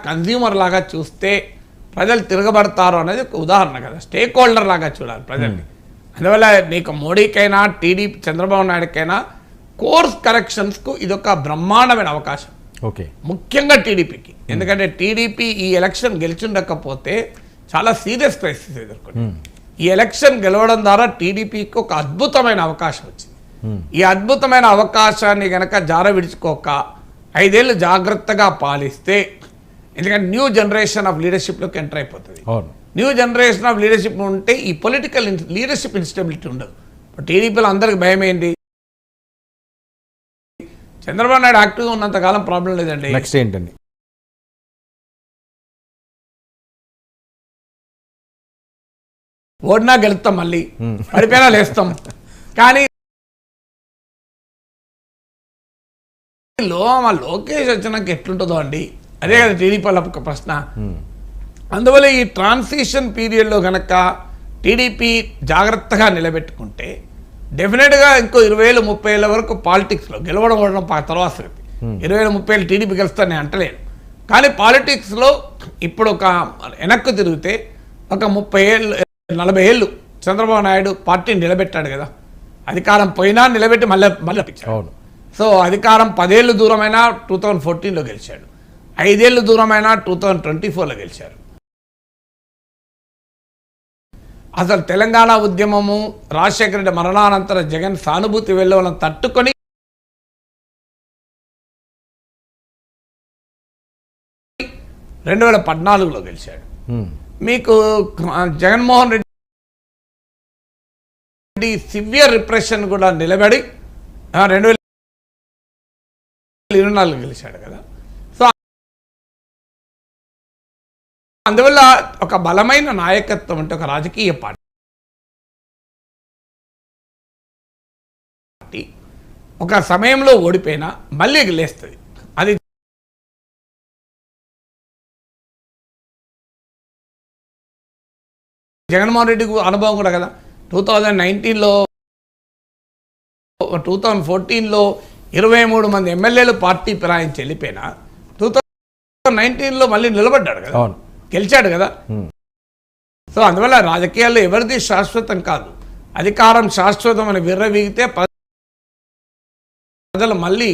Consumer లాగా చూస్తే ప్రజలు తిరగబడతారు అనేది ఒక ఉదాహరణ కదా. స్టేక్ హోల్డర్ లాగా చూడాలి ప్రజల్ని. అందువల్ల నీకు మోడీకైనా టీడీపీ చంద్రబాబు నాయుడుకైనా కోర్స్ కరెక్షన్స్కు ఇదొక బ్రహ్మాండమైన అవకాశం. ఓకే, ముఖ్యంగా టీడీపీకి. ఎందుకంటే టీడీపీ ఈ ఎలక్షన్ గెలిచుండకపోతే చాలా సీరియస్ క్రైసిస్ ఎదుర్కొంది. ఈ ఎలక్షన్ గెలవడం ద్వారా టీడీపీకి ఒక అద్భుతమైన అవకాశం వచ్చింది. ఈ అద్భుతమైన అవకాశాన్ని గనక జార విడుచుకోక 5 ఏళ్ళు జాగ్రత్తగా పాలిస్తే, ఎందుకంటే న్యూ జనరేషన్ ఆఫ్ లీడర్షిప్లోకి ఎంటర్ అయిపోతుంది. న్యూ జనరేషన్ ఆఫ్ లీడర్షిప్ ఉంటే ఈ పొలిటికల్ లీడర్షిప్ ఇన్స్టెబిలిటీ ఉండదు. టీడీపీలో అందరికి భయం ఏంటి? చంద్రబాబు నాయుడు యాక్టివ్గా ఉన్నంతకాలం ప్రాబ్లం లేదండి. నెక్స్ట్ ఏంటండి? ఓడినా గెలుస్తాం, మళ్ళీ పడిపోయినా లేస్తాం. కానీ లోకేష్ వచ్చినాక ఎట్లుంటుందో అండి, అదే కదా టీడీపీ ఒక ప్రశ్న. అందువల్ల ఈ ట్రాన్సిషన్ పీరియడ్లో కనుక టీడీపీ జాగ్రత్తగా నిలబెట్టుకుంటే డెఫినెట్గా ఇంకో 20,000-30 ఏళ్ళ వరకు పాలిటిక్స్లో గెలవడం ఓడడం తర్వాత 20,000-30 ఏళ్ళు టీడీపీ గెలుస్తాను నేను అంటలేను. కానీ పాలిటిక్స్లో ఇప్పుడు ఒక వెనక్కు తిరిగితే ఒక 30 ఏళ్ళు 40 ఏళ్ళు చంద్రబాబు నాయుడు పార్టీని నిలబెట్టాడు కదా. అధికారం పోయినా నిలబెట్టి మళ్ళీ పిచ్చాడు. సో అధికారం 10 ఏళ్ళు దూరమైనా 2014లో గెలిచాడు, 5 ఏళ్ళు దూరమైనా 2024లో గెలిచారు. అసలు తెలంగాణ ఉద్యమము, రాజశేఖర రెడ్డి మరణానంతర జగన్ సానుభూతి వెళ్ళవలను తట్టుకొని రెండు 2014లో గెలిచాడు. మీకు జగన్మోహన్ రెడ్డి సివియర్ రిప్రెషన్ కూడా నిలబడి 2024 గెలిచాడు కదా. సో అందువల్ల ఒక బలమైన నాయకత్వం అంటే ఒక రాజకీయ పార్టీ ఒక సమయంలో ఓడిపోయినా మళ్ళీ గెలుస్తుంది. అది జగన్మోహన్ రెడ్డికి అనుభవం కూడా కదా. 2019లో 2014లో 23 మంది ఎమ్మెల్యేలు పార్టీ ఫిరాయించి వెళ్ళిపోయినా 2019లో మళ్ళీ నిలబడ్డాడు కదా, గెలిచాడు కదా. సో అందువల్ల రాజకీయాల్లో ఎవరిది శాశ్వతం కాదు. అధికారం శాశ్వతం అని విర్రవీగితే ప్రజలు మళ్ళీ